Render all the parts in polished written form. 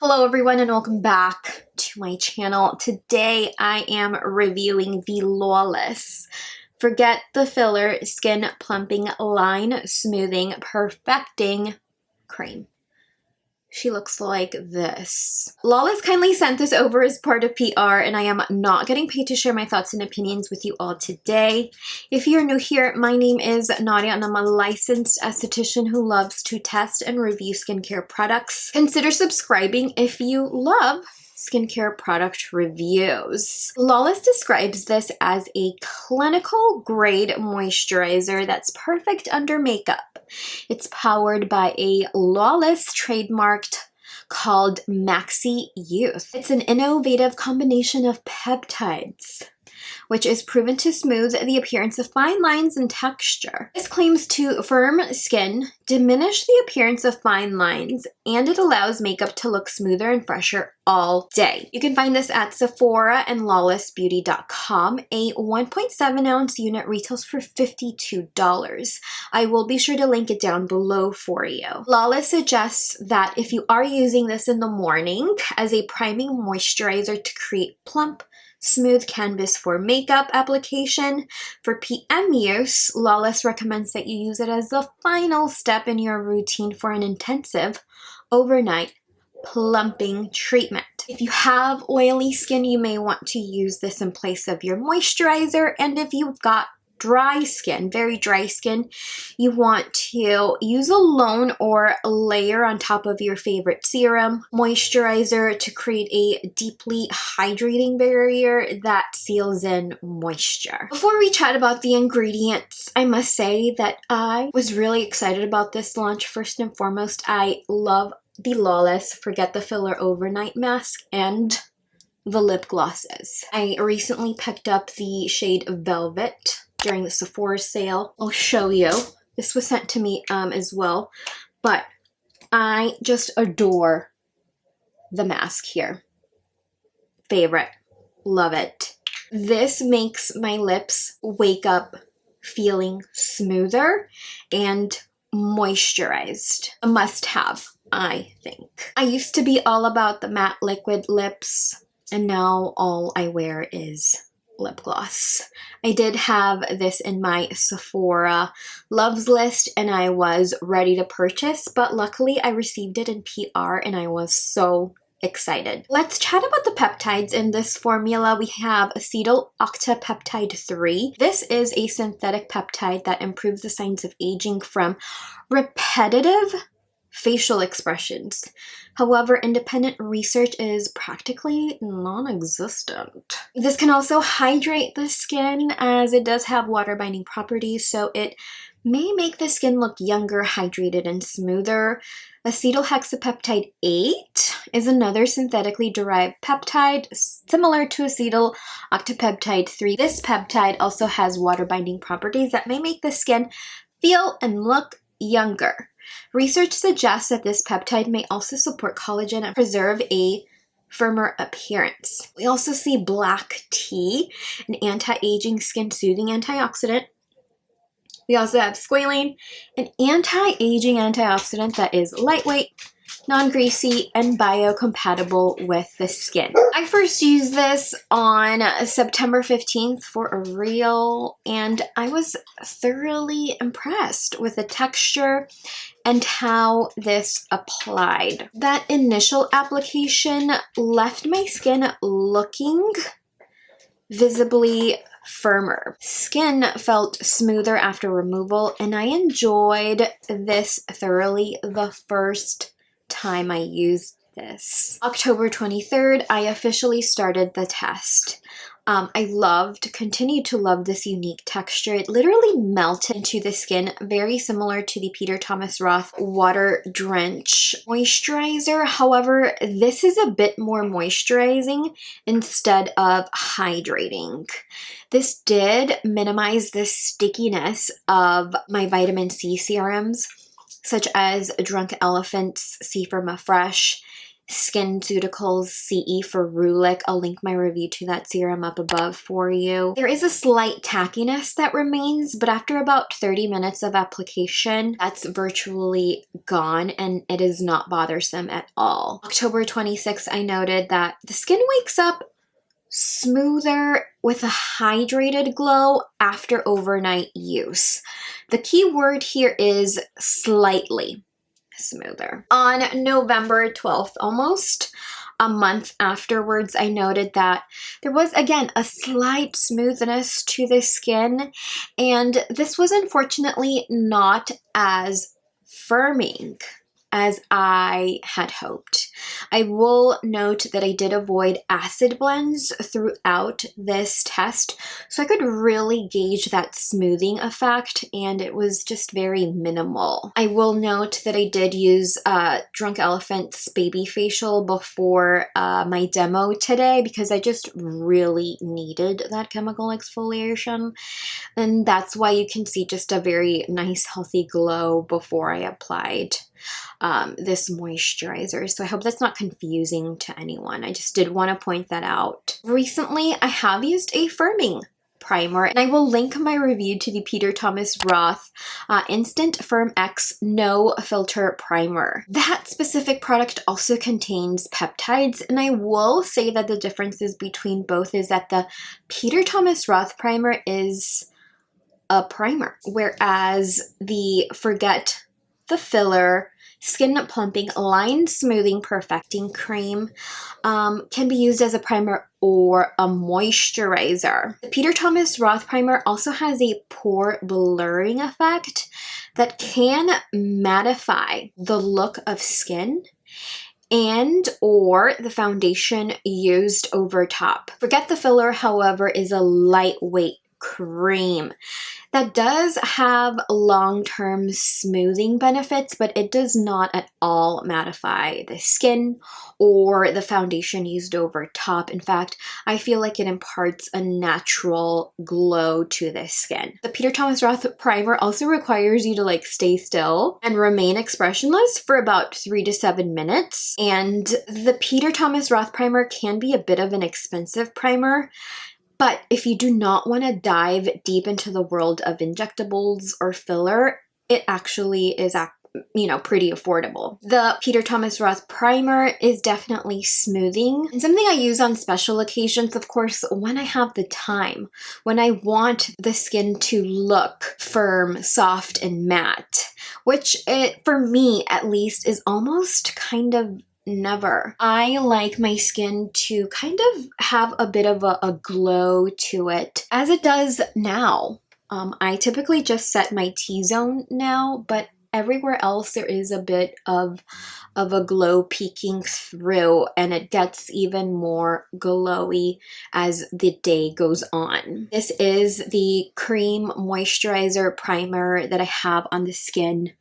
Hello everyone and welcome back to my channel. Today I am reviewing the Lawless Forget the Filler Skin Plumping Line Smoothing Perfecting Cream. She looks like this. Lawless kindly sent this over as part of PR and I am not getting paid to share my thoughts and opinions with you all today. If you're new here, my name is Nadia and I'm a licensed esthetician who loves to test and review skincare products. Consider subscribing if you love skincare product reviews. Lawless describes this as a clinical grade moisturizer that's perfect under makeup. It's powered by a Lawless trademarked called Maxi Youth. It's an innovative combination of peptides, which is proven to smooth the appearance of fine lines and texture. This claims to firm skin, diminish the appearance of fine lines, and it allows makeup to look smoother and fresher all day. You can find this at Sephora and lawlessbeauty.com. A 1.7 ounce unit retails for $52. I will be sure to link it down below for you. Lawless suggests that if you are using this in the morning as a priming moisturizer to create plump, smooth canvas for makeup application. For PM use, Lawless recommends that you use it as the final step in your routine for an intensive overnight plumping treatment. If you have oily skin, you may want to use this in place of your moisturizer, and if you've got dry skin, very dry skin, you want to use alone or layer on top of your favorite serum, moisturizer to create a deeply hydrating barrier that seals in moisture. Before we chat about the ingredients, I must say that I was really excited about this launch. First and foremost, I love the Lawless Forget the Filler Overnight Mask and the lip glosses. I recently picked up the shade Velvet during the Sephora sale. I'll show you. This was sent to me as well, but I just adore the mask here. Favorite. Love it. This makes my lips wake up feeling smoother and moisturized. A must-have, I think. I used to be all about the matte liquid lips, and now all I wear is lip gloss. I did have this in my Sephora loves list and I was ready to purchase, but luckily I received it in PR and I was so excited. Let's chat about the peptides in this formula. We have acetyl octapeptide 3. This is a synthetic peptide that improves the signs of aging from repetitive facial expressions. However, independent research is practically non-existent. This can also hydrate the skin as it does have water-binding properties, so it may make the skin look younger, hydrated, and smoother. Acetyl hexapeptide 8 is another synthetically derived peptide similar to acetyl octapeptide 3. This peptide also has water-binding properties that may make the skin feel and look younger. Research suggests that this peptide may also support collagen and preserve a firmer appearance. We also see black tea, an anti-aging, skin-soothing antioxidant. We also have squalane, an anti-aging antioxidant that is lightweight, non-greasy, and biocompatible with the skin. I first used this on September 15th for a reel, and I was thoroughly impressed with the texture and how this applied. That initial application left my skin looking visibly firmer. Skin felt smoother after removal, and I enjoyed this thoroughly the first time I used this. October 23rd, I officially started the test. I continue to love this unique texture. It literally melted into the skin, very similar to the Peter Thomas Roth Water Drench Moisturizer. However, this is a bit more moisturizing instead of hydrating. This did minimize the stickiness of my vitamin C serums, such as Drunk Elephant's C Firma Fresh, SkinCeuticals CE Ferulic. I'll link my review to that serum up above for you. There is a slight tackiness that remains, but after about 30 minutes of application, that's virtually gone and it is not bothersome at all. October 26th, I noted that the skin wakes up smoother with a hydrated glow after overnight use. The key word here is slightly smoother. On November 12th, almost a month afterwards, I noted that there was again a slight smoothness to the skin, and this was unfortunately not as firming as I had hoped. I will note that I did avoid acid blends throughout this test, so I could really gauge that smoothing effect, and it was just very minimal. I will note that I did use Drunk Elephant's baby facial before my demo today because I just really needed that chemical exfoliation, and that's why you can see just a very nice healthy glow before I applied this moisturizer. So I hope that's not confusing to anyone. I just did want to point that out. Recently, I have used a firming primer, and I will link my review to the Peter Thomas Roth Instant FirmX No Filter Primer. That specific product also contains peptides, and I will say that the differences between both is that the Peter Thomas Roth primer is a primer, whereas the Forget the Filler Skin-Plumping Line Smoothing Perfecting Cream can be used as a primer or a moisturizer. The Peter Thomas Roth primer also has a pore blurring effect that can mattify the look of skin and or the foundation used over top. Forget the Filler, however, is a lightweight cream that does have long-term smoothing benefits, but it does not at all mattify the skin or the foundation used over top. In fact, I feel like it imparts a natural glow to the skin. The Peter Thomas Roth primer also requires you to like stay still and remain expressionless for about 3 to 7 minutes. And the Peter Thomas Roth primer can be a bit of an expensive primer, but if you do not want to dive deep into the world of injectables or filler, it actually is, pretty affordable. The Peter Thomas Roth primer is definitely smoothing and something I use on special occasions, of course, when I have the time, when I want the skin to look firm, soft, and matte, which for me at least is almost kind of never. I like my skin to kind of have a bit of a glow to it, as it does now. I typically just set my T-zone now, but everywhere else there is a bit of a glow peeking through, and it gets even more glowy as the day goes on. This is the cream moisturizer primer that I have on the skin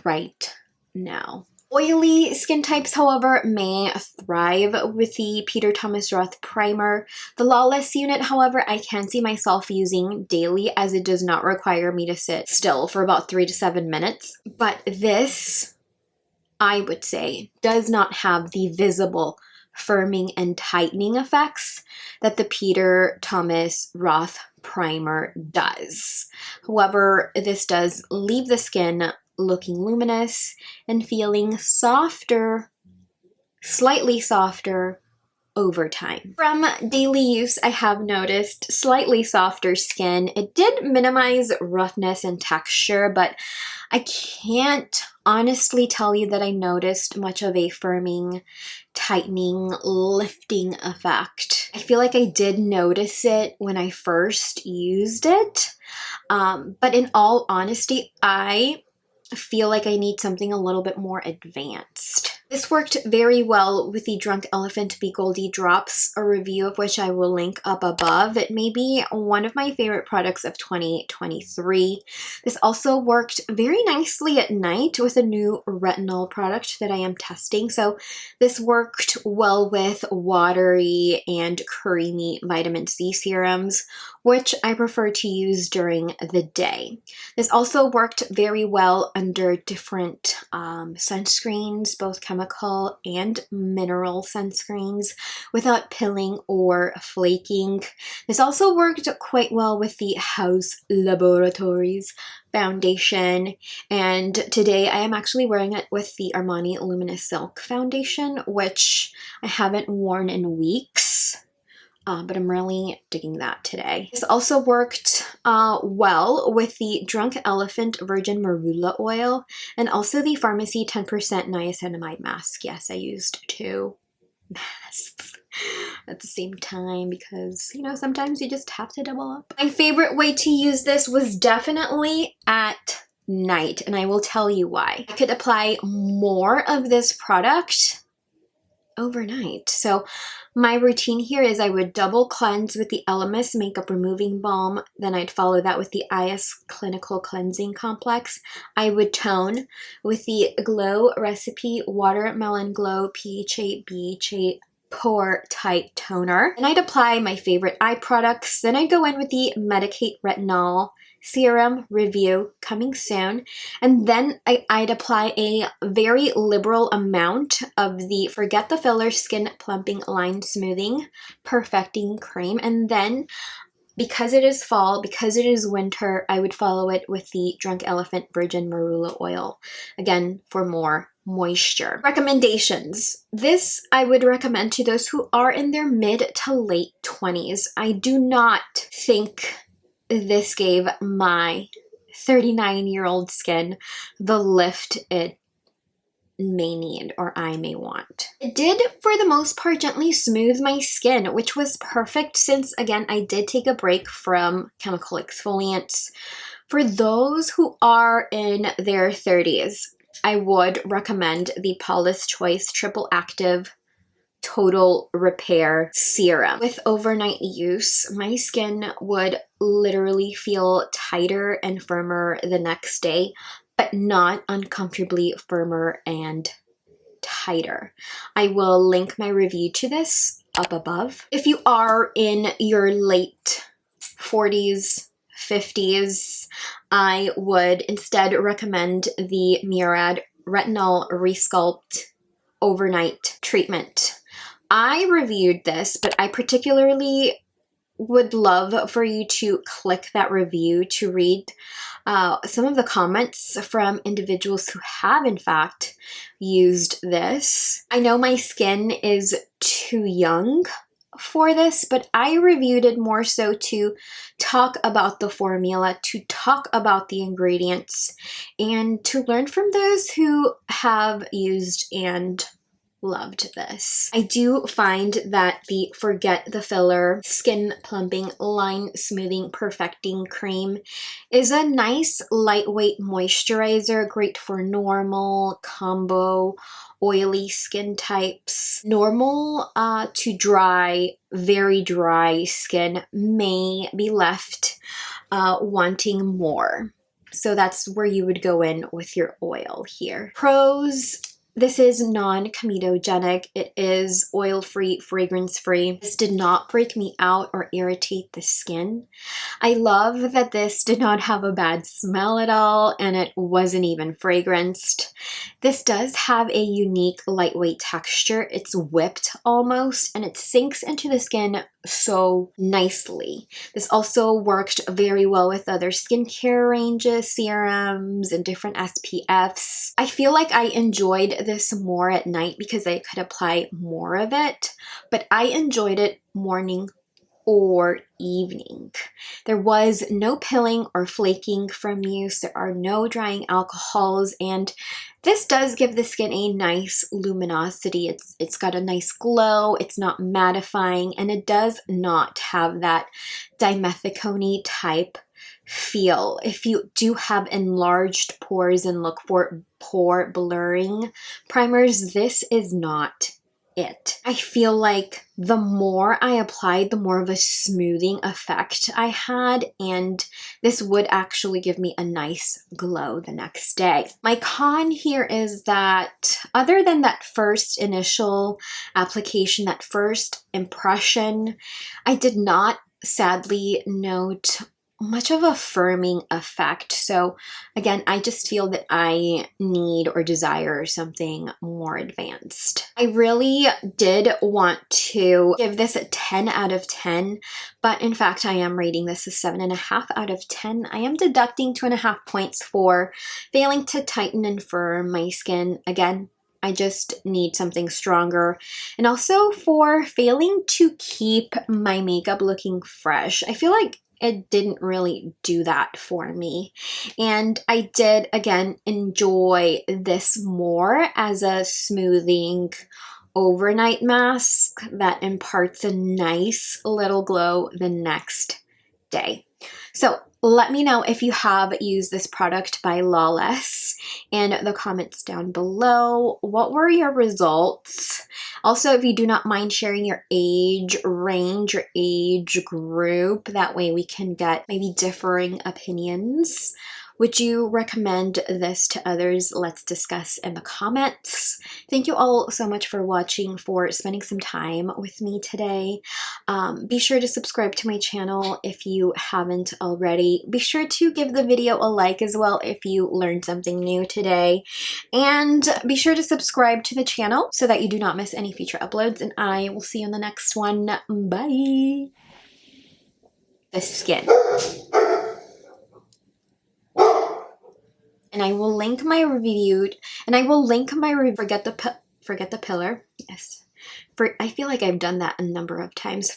right now. Oily skin types, however, may thrive with the Peter Thomas Roth primer. The Lawless unit, however, I can see myself using daily as it does not require me to sit still for about 3 to 7 minutes. But this, I would say, does not have the visible firming and tightening effects that the Peter Thomas Roth primer does. However, this does leave the skin looking luminous and feeling softer, slightly softer over time. From daily use, I have noticed slightly softer skin. It did minimize roughness and texture, but I can't honestly tell you that I noticed much of a firming, tightening, lifting effect. I feel like I did notice it when I first used it, but in all honesty, I feel like I need something a little bit more advanced. This worked very well with the Drunk Elephant Be Goldie Drops, a review of which I will link up above. It may be one of my favorite products of 2023. This also worked very nicely at night with a new retinol product that I am testing. So this worked well with watery and creamy vitamin C serums, which I prefer to use during the day. This also worked very well under different sunscreens, both chemical chemical and mineral sunscreens without pilling or flaking. This also worked quite well with the House Laboratories foundation, and today I am actually wearing it with the Armani Luminous Silk foundation, which I haven't worn in weeks. But I'm really digging that today. This also worked well with the Drunk Elephant Virgin Marula Oil and also the Pharmacy 10% niacinamide mask. Yes, I used 2 masks at the same time because, you know, sometimes you just have to double up. My favorite way to use this was definitely at night, and I will tell you why. I could apply more of this product overnight. So my routine here is I would double cleanse with the Elemis Makeup Removing Balm, then I'd follow that with the IS Clinical Cleansing Complex. I would tone with the Glow Recipe Watermelon Glow PHA BHA Pore Tight Toner. And I'd apply my favorite eye products. Then I'd go in with the Medicate Retinol Serum review coming soon, and then I'd apply a very liberal amount of the Forget the Filler Skin Plumping Line Smoothing Perfecting Cream, and then because it is fall, because it is winter, I would follow it with the Drunk Elephant Virgin Marula Oil, again for more moisture. Recommendations. This I would recommend to those who are in their mid to late 20s. I do not think this gave my 39-year-old skin the lift it may need or I may want. It did, for the most part, gently smooth my skin, which was perfect since, again, I did take a break from chemical exfoliants. For those who are in their 30s, I would recommend the Paula's Choice Triple Active Total Repair Serum. With overnight use, my skin would literally feel tighter and firmer the next day, but not uncomfortably firmer and tighter. I will link my review to this up above. If you are in your late 40s, 50s, I would instead recommend the Murad Retinol Resculpt Overnight Treatment. I reviewed this, but I particularly would love for you to click that review to read some of the comments from individuals who have in fact used this. I know my skin is too young for this, but I reviewed it more so to talk about the formula, to talk about the ingredients, and to learn from those who have used and loved this. I do find that the Forget the Filler Skin Plumping Line Smoothing Perfecting Cream is a nice lightweight moisturizer, great for normal, combo, oily skin types. Normal to dry, very dry skin may be left wanting more. So that's where you would go in with your oil here. Pros. This is non-comedogenic. It is oil-free, fragrance-free. This did not break me out or irritate the skin. I love that this did not have a bad smell at all, and it wasn't even fragranced. This does have a unique lightweight texture. It's whipped almost, and it sinks into the skin so nicely. This also worked very well with other skincare ranges, serums, and different SPFs. I feel like I enjoyed this more at night because I could apply more of it, but I enjoyed it morning or evening. There was no pilling or flaking from use. There are no drying alcohols, and this does give the skin a nice luminosity. It's got a nice glow, it's not mattifying, and it does not have that dimethicone type feel. If you do have enlarged pores and look for pore blurring primers, this is not it. I feel like the more I applied, the more of a smoothing effect I had, and this would actually give me a nice glow the next day. My con here is that other than that first initial application, that first impression, I did not sadly note much of a firming effect. So again, I just feel that I need or desire something more advanced. I really did want to give this a 10 out of 10, but in fact I am rating this a 7.5 out of 10. I am deducting 2.5 points for failing to tighten and firm my skin. Again, I just need something stronger, and also for failing to keep my makeup looking fresh. I feel like it didn't really do that for me. And I did, again, enjoy this more as a smoothing overnight mask that imparts a nice little glow the next day. So let me know if you have used this product by Lawless in the comments down below. What were your results? Also, if you do not mind sharing your age range or age group, that way we can get maybe differing opinions. Would you recommend this to others? Let's discuss in the comments. Thank you all so much for watching, for spending some time with me today. Be sure to subscribe to my channel if you haven't already. Be sure to give the video a like as well if you learned something new today. And be sure to subscribe to the channel so that you do not miss any future uploads. And I will see you in the next one. Bye! The skin. And I will link my review, forget the pillar. Yes. I feel like I've done that a number of times.